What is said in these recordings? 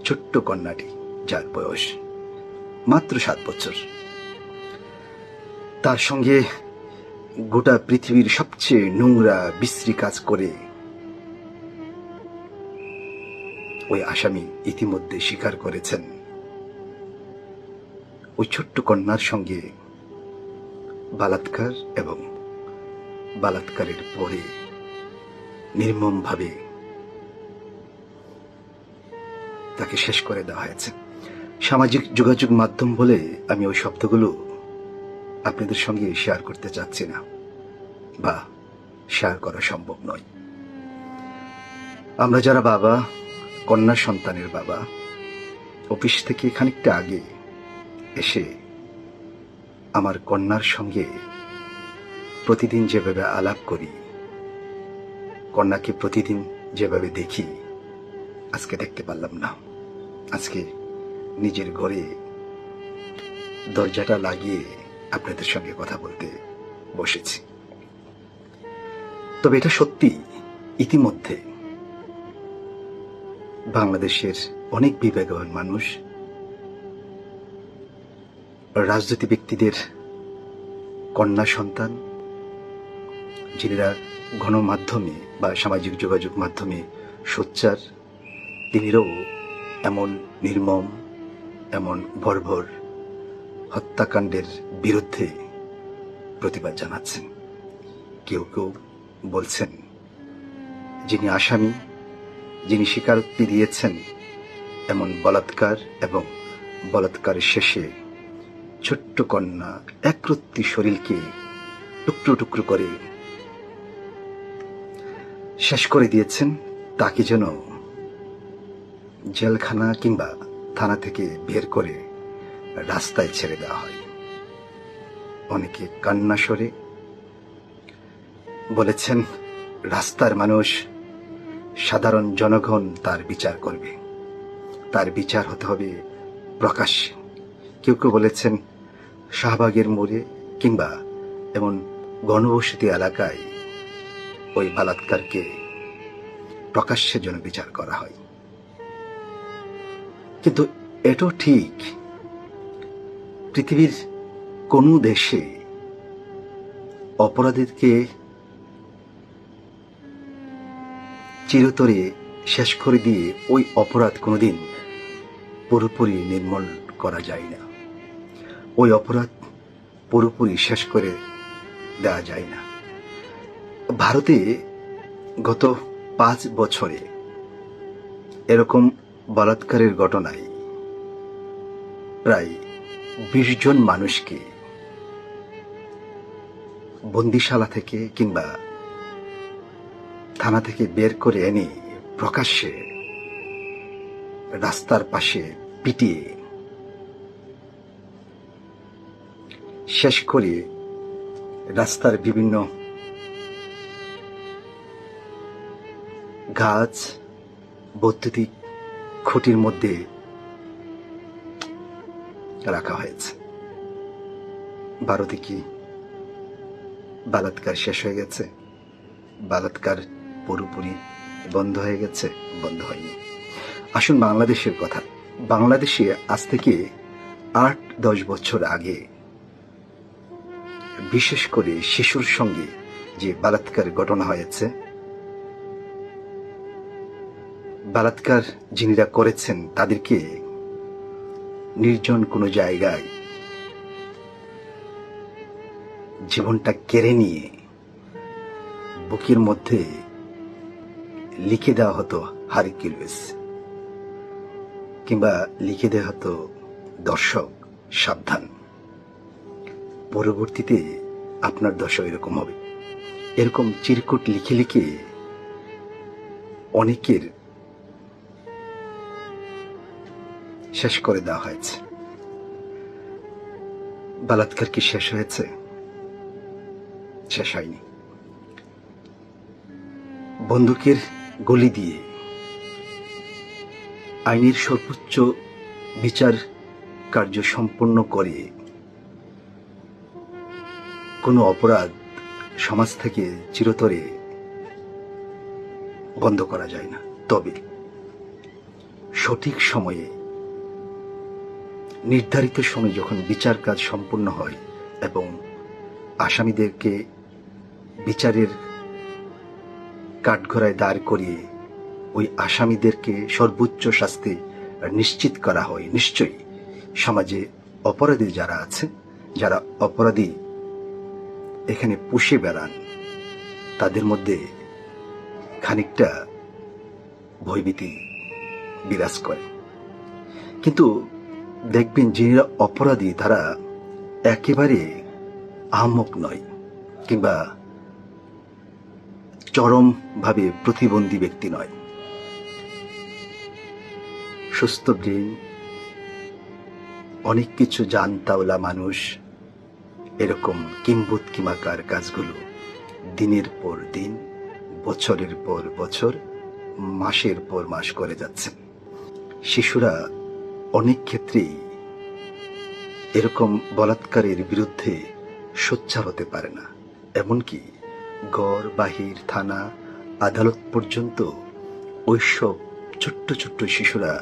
ছোট্ট কন্যাটি, যার বয়স মাত্র 7 বছর, তার সঙ্গে গোটা পৃথিবীর সবচেয়ে নোংরা বিশ্রী কাজ করে ওই আসামি ইতিমধ্যে স্বীকার করেছেন ওই ছোট্ট কন্যার সঙ্গে বালাৎকার এবং বালাৎকারের পরে নির্মমভাবে তাকে শেষ করে দেওয়া হয়েছে। সামাজিক যোগাযোগ মাধ্যম বলে আমি ওই শব্দগুলো আপনাদের সঙ্গে শেয়ার করতে চাচ্ছি না, বা শেয়ার করা সম্ভব নয়। আমরা যারা বাবা, কন্যা সন্তানের বাবা, অফিস থেকে খানিকটা আগে এসে আমার কন্যার সঙ্গে প্রতিদিন যেভাবে আলাপ করি, কন্যাকে প্রতিদিন যেভাবে দেখি, আজকে দেখতে পারলাম না। আজকে নিজের ঘরে দরজাটা লাগিয়ে আপনাদের সঙ্গে কথা বলতে বসেছি। তবে এটা সত্যি, ইতিমধ্যে বাংলাদেশের অনেক বিবেকবান মানুষ, রাজনীতি ব্যক্তিদের কন্যা সন্তান, যিনিরা গণমাধ্যমে বা সামাজিক যোগাযোগ মাধ্যমে সোচ্চার, তিনিরাও এমন নির্মম, এমন বর্বর হত্যাকাণ্ডের বিরুদ্ধে প্রতিবাদ জানাচ্ছেন। কেউ কেউ বলছেন, যিনি আসামি, যিনি স্বীকারোক্তি দিয়েছেন এমন বলাৎকার এবং বলাৎকারের শেষে ছোট্ট কন্যা একরত্তি শরীরকে টুকরো টুকরো করে শেষ করে দিয়েছেন, তাকে যেন জেলখানা কিংবা থানা থেকে বের করে রাস্তায় ছেড়ে দেওয়া হয়। অনেকে কান্না স্বরে বলেছেন, রাস্তার মানুষ, সাধারণ জনগণ তার বিচার করবে, তার বিচার হতে হবে প্রকাশ্যে। কেউ কেউ বলেছেন, শাহবাগের মোড়ে কিংবা এমন গণবসতি এলাকায় ওই বালাৎকারকে প্রকাশ্যে যেন বিচার করা হয়। কিন্তু এটাও ঠিক, পৃথিবীর কোন দেশে অপরাধীকে চিরতরে শেষ করে দিয়ে ওই অপরাধ কোনোদিন পুরোপুরি নির্মূল করা যায় না, ওই অপরাধ পুরোপুরি শেষ করে দেওয়া যায় না। ভারতে গত 5 বছরে এরকম বলাৎকারের ঘটনায় প্রায় 20 জন মানুষকে বন্দিশালা থেকে কিংবা থানা থেকে বের করে এনে প্রকাশ্যে রাস্তার পাশে পিটিয়ে শেষ করে রাস্তার বিভিন্ন গাছ, বৈদ্যুতিক খুঁটির মধ্যে রাখা হয়েছে। ভারতে কি বালাৎকার শেষ হয়ে গেছে? বালাৎকার পুরোপুরি বন্ধ হয়ে গেছে? বন্ধ হয়নি। আসুন বাংলাদেশের কথা। বাংলাদেশে আজ থেকে 8-10 বছর আগে বিশেষ করে শিশুর সঙ্গে যে বালাৎকার ঘটনা হয়েছে, বালাৎকার যিনিরা করেছেন তাদেরকে নির্জন কোনো জায়গায় জীবনটা কেড়ে নিয়ে বুকের মধ্যে লিখে দেওয়া হতো হারকিউলিস, কিংবা লিখে দেওয়া হতো দর্শক সাবধান, পরবর্তীতে আপনার দশা এরকম হবে। এরকম চিরকুট লিখে লিখে অনেকের শেষ করে দেওয়া হয়েছে। বালাৎকার কি শেষ হয়েছে? শেষ হয়নি। বন্দুকের গুলি দিয়ে আইনের সর্বোচ্চ বিচার কার্য সম্পন্ন করে কোনো অপরাধ সমাজ থেকে চিরতরে বন্ধ করা যায় না। তবে সঠিক সময়ে নির্ধারিত সময়ে যখন বিচার কাজ সম্পূর্ণ হয় এবং আসামিদেরকে বিচারের কাঠগড়ায় দাঁড় করিয়ে ওই আসামিদেরকে সর্বোচ্চ শাস্তি নিশ্চিত করা হয়, নিশ্চয়ই সমাজে অপরাধী যারা আছে, যারা অপরাধী এখানে পুষে বেড়ান, তাদের মধ্যে খানিকটা ভয়ভীতি বিরাজ করে। কিন্তু দেখবেন যারা অপরাধী তারা একেবারে আহমক নয় কিংবা চরমভাবে প্রতিবন্ধী ব্যক্তি নয়। সুস্থ ব্রেন, অনেক কিছু জানতাওলা মানুষ এরকম কিম্ভূত কিমাকার কাজগুলো দিনের পর দিন, বছরের পর বছর, মাসের পর মাস করে যাচ্ছেন। শিশুরা অনেক ক্ষেত্রেই এরকম বলাৎকারের বিরুদ্ধে সোচ্চার হতে পারে না, এমনকি গড় বাহির থানা আদালত পর্যন্ত ওইসব ছোট্ট ছোট্ট শিশুরা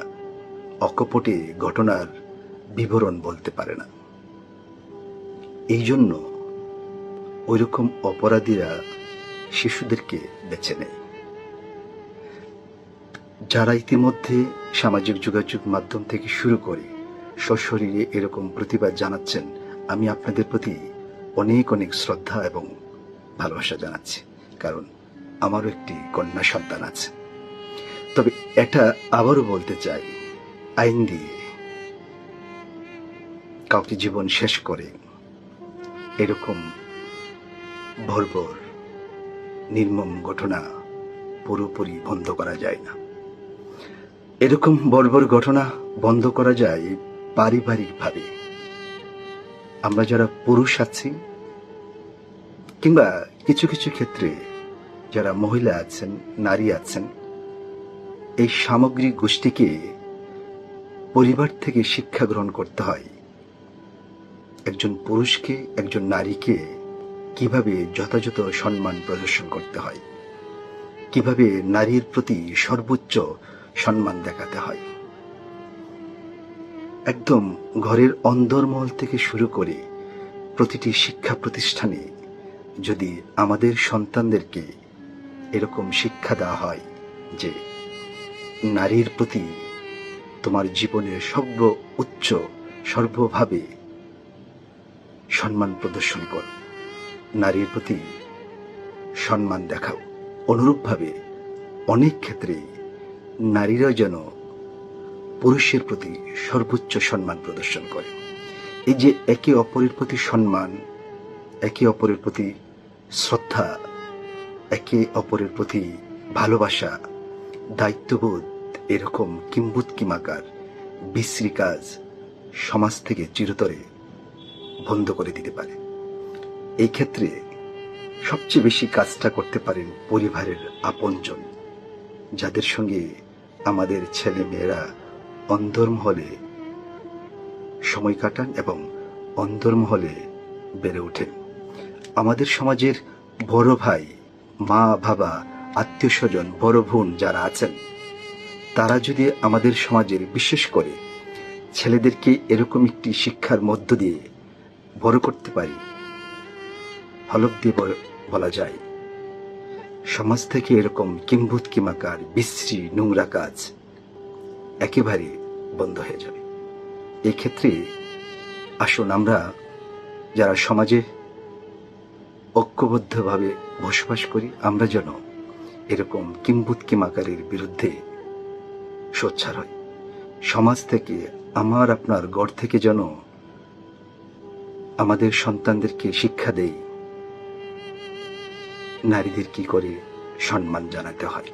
অকপটে ঘটনার বিবরণ বলতে পারে না। এই জন্য ওইরকম অপরাধীরা শিশুদেরকে বেছে নেয়। যারা ইতিমধ্যে সামাজিক যোগাযোগ মাধ্যম থেকে শুরু করে সশরীরে এরকম প্রতিবাদ জানাচ্ছেন, আমি আপনাদের প্রতি অনেক অনেক শ্রদ্ধা এবং ভালোবাসা জানাচ্ছি, কারণ আমারও একটি কন্যা সন্তান আছে। তবে এটা আবারও বলতে চাই, আইন দিয়ে কাউকে জীবন শেষ করে এরকম বর্বর নির্মম ঘটনা পুরোপুরি বন্ধ করা যায় না। এরকম বর্বর ঘটনা বন্ধ করা যায় পারিবারিকভাবে। আমরা যারা পুরুষ আছি কিংবা কিছু কিছু ক্ষেত্রে যারা মহিলা আছেন, নারী আছেন, এই সামগ্রিক গোষ্ঠীকে পরিবার থেকে শিক্ষা গ্রহণ করতে হয়। একজন পুরুষকে, একজন নারীকে কিভাবে যথাযথ সম্মান প্রদর্শন করতে হয়, কিভাবে নারীর প্রতি সর্বোচ্চ সম্মান দেখাতে হয়। একদম ঘরের অন্দরমহল থেকে শুরু করে প্রতিটি শিক্ষা প্রতিষ্ঠানে যদি আমাদের সন্তানদেরকে এরকম শিক্ষা দেওয়া হয় যে নারীর প্রতি তোমার জীবনের সর্বোচ্চ সর্বভাবে সম্মান প্রদর্শন কর, নারীর প্রতি সম্মান দেখাও, অনুরূপভাবে অনেক ক্ষেত্রে নারীরা যেন পুরুষের প্রতি সর্বোচ্চ সম্মান প্রদর্শন করে। এই যে একে অপরের প্রতি সম্মান, একে অপরের প্রতি শ্রদ্ধা, একে অপরের প্রতি ভালোবাসা, দায়িত্ববোধ, এরকম কিম্ভূত কিমাকার বিশ্রী কাজ সমাজ থেকে চিরতরে বন্ধ করে দিতে পারে। এই ক্ষেত্রে সবচেয়ে বেশি কাজটা করতে পারেন পরিবারের আপনজন, যাদের সঙ্গে আমাদের ছেলে মেয়েরা অন্দরমহলে সময় কাটান এবং অন্দরমহলে বেড়ে ওঠেন। আমাদের সমাজের বড় ভাই, মা, বাবা, আত্মীয় স্বজন, বড় বোন যারা আছেন, তারা যদি আমাদের সমাজের বিশেষ করে ছেলেদেরকে এরকম একটি শিক্ষার মধ্য দিয়ে বড় করতে পারি, হলক দিয়ে বলা যায় সমাজ থেকে এরকম কিম্ভূত কিমাকার বিশ্রী নোংরা কাজ একেবারে বন্ধ হয়ে যাবে। এই ক্ষেত্রে আসুন আমরা যারা সমাজে ঐক্যবদ্ধভাবে বসবাস করি, আমরা যেন এরকম কিম্ভূত কিমাকারের বিরুদ্ধে সোচ্চার হই। সমাজ থেকে, আমার আপনার গড় থেকে যেন আমাদের সন্তানদেরকে শিক্ষা দেই নারীদের কি করে সম্মান জানাতে হয়,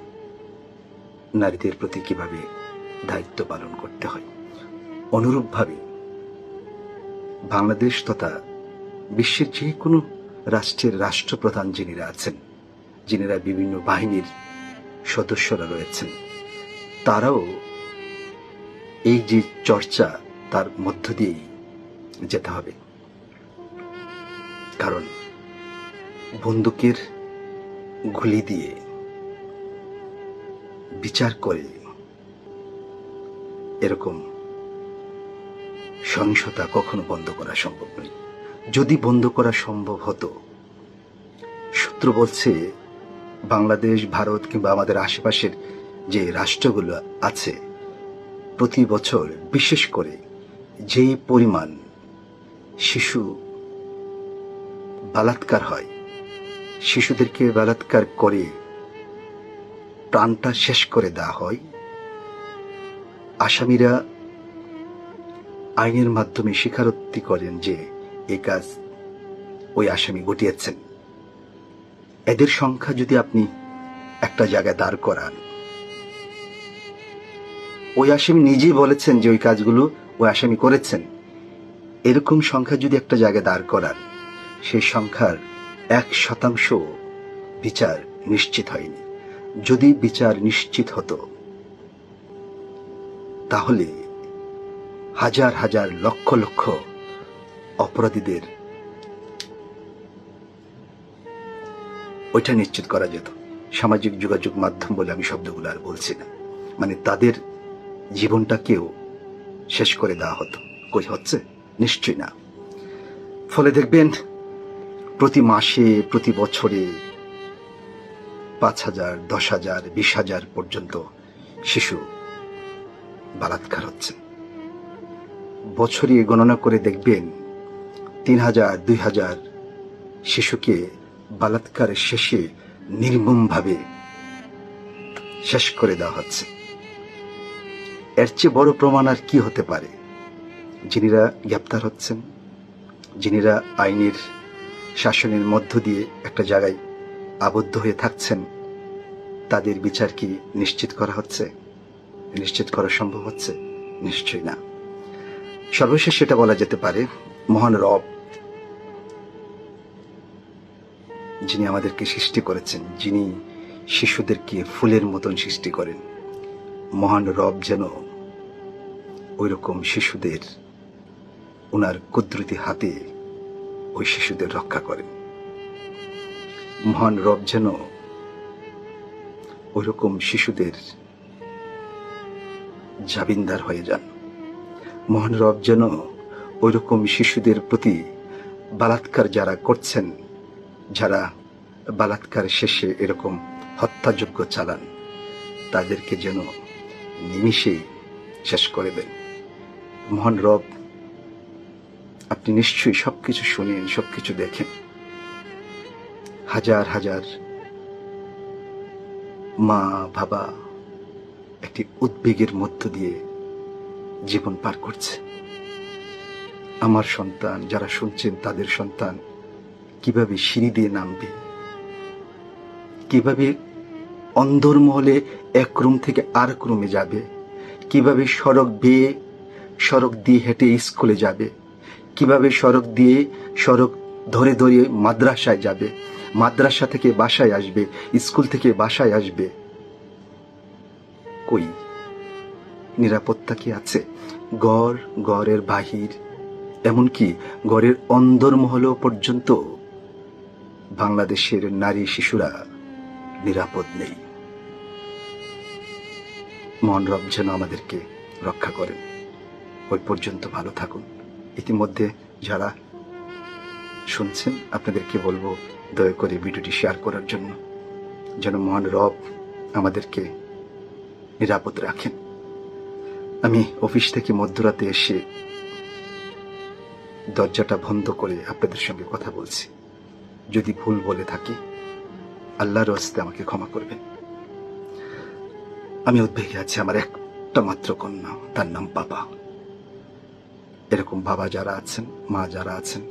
নারীদের প্রতি কিভাবে দায়িত্ব পালন করতে হয়। অনুরূপভাবে বাংলাদেশ তথা বিশ্বের যে কোনো রাষ্ট্রের রাষ্ট্রপ্রধান যিনিরা আছেন, যিনিরা বিভিন্ন বাহিনীর সদস্যরা রয়েছেন, তারাও এই যে চর্চা তার মধ্য দিয়েই যেতে হবে। কারণ বন্দুকের গুলি দিয়ে বিচার করে এরকম সহিংসতা কখনো বন্ধ করা সম্ভব নয়। যদি বন্ধ করা সম্ভব হতো, সূত্র বলছে বাংলাদেশ, ভারত কিংবা আমাদের আশেপাশের যে রাষ্ট্রগুলো আছে, প্রতি বছর বিশেষ করে যেই পরিমাণ শিশু বালাৎকার হয়, শিশুদেরকে বালাৎকার করে প্রাণটা শেষ করে দেওয়া হয়, আসামিরা আইনের মাধ্যমে স্বীকারোক্তি করেন যে এই কাজ ওই আসামি ঘটিয়েছেন। এদের সংখ্যা যদি আপনি একটা জায়গায় দাঁড় করান, ওই আসামি নিজেই বলেছেন যে ওই কাজগুলো ওই আসামি করেছেন, এরকম সংখ্যা যদি একটা জায়গায় দাঁড় করান, সেই সংখ্যার 1% বিচার নিশ্চিত হয়নি। যদি বিচার নিশ্চিত হতো, তাহলে হাজার হাজার লক্ষ লক্ষ অপরাধীদের ওইটা নিশ্চিত করা যেত। সামাজিক যোগাযোগ মাধ্যম বলে আমি শব্দগুলো আর বলছি না, মানে তাদের জীবনটাকেও শেষ করে দেওয়া হতো। কই হচ্ছে? নিশ্চয়ই না। ফলে দেখবেন প্রতি মাসে, প্রতি বছরে 5,000, 10,000, 20,000 পর্যন্ত শিশু বালাৎকার হচ্ছে। বছরে গণনা করে দেখবেন 3,000, 2,000 শিশুকে বালাৎকারের শেষে নির্মমভাবে শেষ করে দেওয়া হচ্ছে। এর চেয়ে বড় প্রমাণ আর কি হতে পারে? যিনিরা গ্রেপ্তার হচ্ছেন, যিনিরা আইনের শাসনের মধ্য দিয়ে একটা জায়গায় আবদ্ধ হয়ে থাকছেন, তাদের বিচার কি নিশ্চিত করা হচ্ছে? নিশ্চিত করা সম্ভব হচ্ছে? নিশ্চয়ই না। সর্বশেষ সেটা বলা যেতে পারে, মহান রব যিনি আমাদেরকে সৃষ্টি করেছেন, যিনি শিশুদেরকে ফুলের মতন সৃষ্টি করেন, মহান রব যেন ওই রকম শিশুদের ওনার কুদরতি হাতে ওই শিশুদের রক্ষা করেন। মহান রব যেন ওই রকম শিশুদের জামিনদার হয়ে যান। মহান রব যেন ওই রকম শিশুদের প্রতি বালাৎকার যারা করছেন, যারা বালাৎকার শেষে এরকম হত্যাযজ্ঞ চালান, তাদেরকে যেন নিমিষেই শেষ করে দেন। মহান রব, আপনি নিশ্চয়ই সবকিছু শুনেন, সবকিছু দেখেন। হাজার হাজার মা বাবা একটি উদ্বেগের মধ্য দিয়ে জীবন পার করছে। আমার সন্তান, যারা শুনছেন তাদের সন্তান কিভাবে সিঁড়ি দিয়ে নামবে, কিভাবে অন্দরমহলে এক রুম থেকে আরেক রুমে যাবে, কিভাবে সড়ক দিয়ে হেঁটে স্কুলে যাবে, কিভাবে সড়ক ধরে ধরে মাদ্রাসায় যাবে, মাদ্রাসা থেকে বাসায় আসবে, স্কুল থেকে বাসায় আসবে। কই নিরাপত্তা কি আছে? গড়ের বাহির, এমনকি গড়ের অন্দরমহল পর্যন্ত বাংলাদেশের নারী শিশুরা নিরাপদ নেই। মহান রব যেন আমাদেরকে রক্ষা করেন। ওই পর্যন্ত ভালো থাকুন। ইতিমধ্যে যারা শুনছেন, আপনাদেরকে বলবো দয়া করে ভিডিওটি শেয়ার করার জন্য, যেন মহান রব আমাদেরকে নিরাপদ রাখেন। আমি অফিস থেকে মধ্যরাতে এসে দরজাটা বন্ধ করে আপনাদের সঙ্গে কথা বলছি। যদি ভুল বলে থাকি, আল্লাহর হস্তে আমাকে ক্ষমা করবেন। আমি উদ্বেগে আছি। আমার একটা মাত্র কন্যা, তার নাম বাবা। এরকম বাবা যারা আছেন, মা যারা আছেন,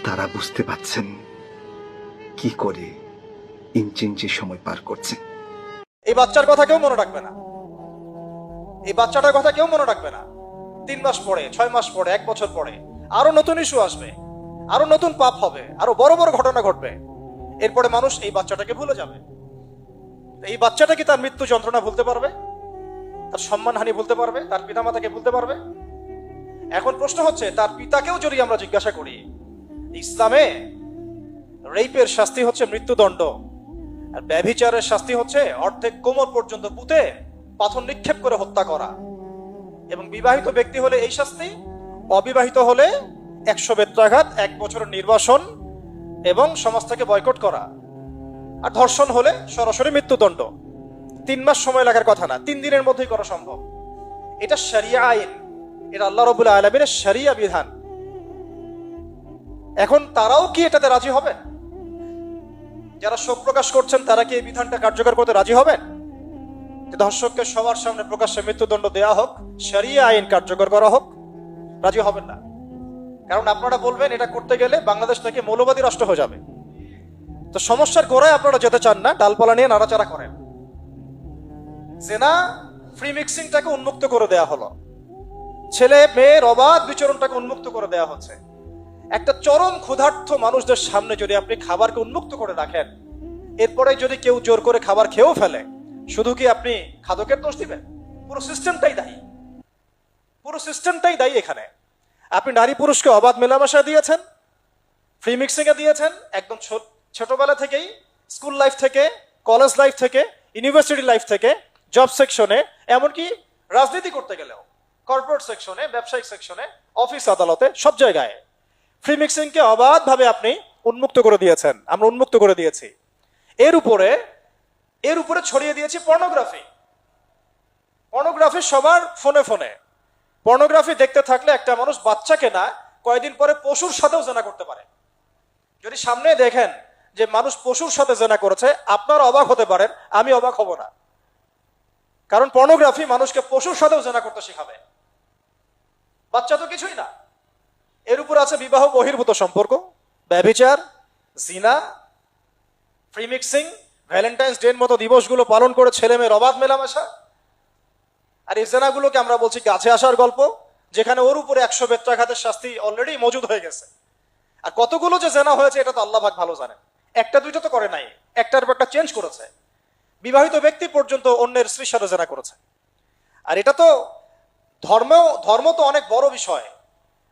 তারা বুঝতে পারছেন কি করে ইঞ্চি ইঞ্চি সময় পার করছে। এই বাচ্চার কথা কেউ মনে রাখবে না, এই বাচ্চাটার কথা কেউ মনে রাখবে না। 3 মাস পরে, 6 মাস পরে, 1 বছর পরে আরো নতুন ইস্যু আসবে, আরো নতুন পাপ হবে, আরো বড় বড় ঘটনা ঘটবে। এরপরে মানুষ এই বাচ্চাটাকে ভুলে যাবে। এই বাচ্চাটা কি তার মৃত্যু যন্ত্রণা ভুলতে পারবে? তার সম্মানহানি ভুলতে পারবে? তার পিতামাতাকে ভুলতে পারবে? এখন প্রশ্ন হচ্ছে, তার পিতাকেও যদি আমরা জিজ্ঞাসা করি, ইসলামে রেপের শাস্তি হচ্ছে মৃত্যুদণ্ড, আর ব্যভিচারের শাস্তি হচ্ছে অর্ধেক কোমর পর্যন্ত পুঁতে পাথর নিক্ষেপ করে হত্যা করা। এবং বিবাহিত ব্যক্তি হলে এই শাস্তি, অবিবাহিত হলে 100 বেত্রাঘাত, 1 বছরের নির্বাসন এবং সমাজ থেকে বয়কট করা। আর ধর্ষণ হলে সরাসরি মৃত্যুদণ্ড। 3 মাস সময় লাগার কথা না, 3 দিনের মধ্যেই করা সম্ভব। এটা শরিয়া আইন, এটা আল্লাহ রাব্বুল আলামিনের শরিয়া বিধান। এখন তারাও কি এটাতে রাজি হবেন? যারা শোক প্রকাশ করছেন তারা কি এই বিধানটা কার্যকর করতে রাজি হবেন? যে ধর্ষককে সবার সামনে প্রকাশ্যে মৃত্যুদণ্ড দেয়া হোক, শরিয়া আইন কার্যকর করা হোক? রাজি হবেন না। কারণ আপনারা বলবেন এটা করতে গেলে বাংলাদেশ থেকে মৌলবাদী রাষ্ট্র হয়ে যাবে। তো সমস্যার গোড়ায় আপনারা যেতে চান না, ডালপালা নিয়ে নাড়াচাড়া করেন। জেনা ফ্রি মিক্সিংটাকে উন্মুক্ত করে দেয়া হলো, ছেলে মেয়ের অবাধ বিচরণটাকে উন্মুক্ত করে দেয়া হচ্ছে। একটা চরম ক্ষুধার্ত মানুষদের সামনে যদি আপনি খাবারকে উন্মুক্ত করে রাখেন, এরপরে যদি কেউ জোর করে খাবার খেয়েও ফেলে, শুধু কি আপনি খাদকের দোষ দিবেন? পুরো সিস্টেমটাই দায়ী, পুরো সিস্টেমটাই দায়ী এখানে। আপনি নারী পুরুষকে অবাধ মেলামেশা দিয়েছেন, ফ্রি মিক্সিং এ দিয়েছেন, একদম ছোটবেলা থেকেই, স্কুল লাইফ থেকে, কলেজ লাইফ থেকে, ইউনিভার্সিটি লাইফ থেকে, জব সেকশনে, এমনকি রাজনীতি করতে গেলেও কর্পোরেট সেকশনে, ব্যবসায়িক সেকশনে, অফিস আদালতে, সব জায়গায় ফ্রি মিক্সিংকে অবাধভাবে আপনি উন্মুক্ত করে দিয়েছেন, আমরা উন্মুক্ত করে দিয়েছি। এর উপরে ছড়িয়ে দিয়েছি পর্নোগ্রাফি। পর্নোগ্রাফি সবার ফোনে ফোনে। পর্নোগ্রাফি দেখতে থাকলে একটা মানুষ বাচ্চাকে না, কয়েকদিন পরে পশুর সাথেও জেনা করতে পারে। যদি সামনে দেখেন যে মানুষ পশুর সাথে জেনা করেছে, আপনারা অবাক হতে পারেন, আমি অবাক হব না। কারণ পর্নোগ্রাফি মানুষকে পশুর সাথেও জেনা করতে শেখাবে। বাচ্চা তো কিছুই না। এর উপর আছে বিবাহ বহির্ভূত সম্পর্ক, ব্যভিচার, জিনা, ফ্রি মিক্সিং, ভ্যালেন্টাইন্স ডে মতো দিবসগুলো পালন করে ছেলে মেয়ের অবাধ মেলামেশা। আর এই জেনাগুলোকে আমরা বলছি গাছে আসার গল্প, যেখানে ওর উপরে 100 বেত্রাঘাতের শাস্তি অলরেডি মজুদ হয়ে গেছে। আর কতগুলো যে জেনা হয়েছে এটা তো আল্লাহ পাক ভালো জানেন। একটা দুইটা তো করে নাই, একটার পর একটা চেঞ্জ করেছে। বিবাহিত ব্যক্তি পর্যন্ত অন্যের স্ত্রীর সাথে জেনা করেছে। আর এটা তো ধর্ম তো অনেক বড় বিষয়,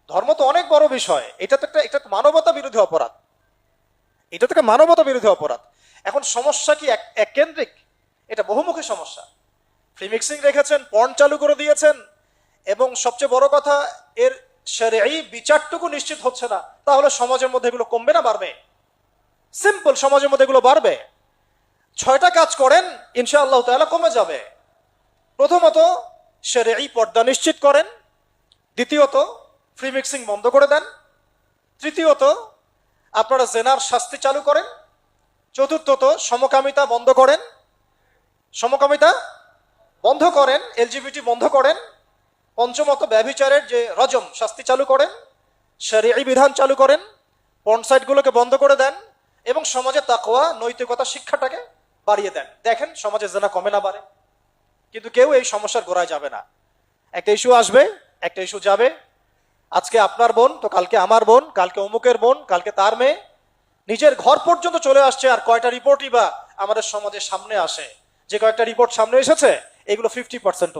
ধর্ম তো অনেক বড় বিষয়। এটা তো একটা মানবতা বিরোধী অপরাধ, এটা তো একটা মানবতা বিরোধী অপরাধ। এখন সমস্যা কি এক কেন্দ্রিক? এটা বহুমুখী সমস্যা। ফ্রি মিক্সিং রেখেছেন, পর্ন চালু করে দিয়েছেন, এবং সবচেয়ে বড় কথা এর শরঈ বিচারটুকু নিশ্চিত হচ্ছে না। তাহলে সমাজের মধ্যে এগুলো কমবে না বাড়বে? সিম্পল, সমাজের মধ্যে এগুলো বাড়বে। 6টা কাজ করেন, ইনশাআল্লাহ তাআলা কমে যাবে। প্রথমত শরঈ পর্দা নিশ্চিত করেন, দ্বিতীয়ত ফ্রি মিক্সিং বন্ধ করে দেন, তৃতীয়ত আপনারা জেনার শাস্তি চালু করেন, চতুর্থত সমকামিতা বন্ধ করেন, এলজিবিটি বন্ধ করেন, পঞ্চমত ব্যভিচারের যে রজম শাস্তি চালু করেন, শরঈ বিধান চালু করেন, পর্ন সাইটগুলোকে বন্ধ করে দেন, এবং সমাজে তাকওয়া নৈতিকতা শিক্ষাটাকে বাড়িয়ে দেন। দেখেন সমাজে জেনা কমে না বাড়ে। কিন্তু কেউ এই সমস্যার গোড়ায় যাবে না। একটা ইস্যু আসবে, একটা ইস্যু যাবে। আজকে আপনার বোন তো কালকে আমার বোন, কালকে অমুকের বোন, কালকে তার মেয়ে, নিজের ঘর পর্যন্ত চলে আসছে। আর কয়টা রিপোর্টই বা আমাদের সমাজের সামনে আসে? যে কয়েকটা রিপোর্ট সামনে এসেছে এগুলো 50%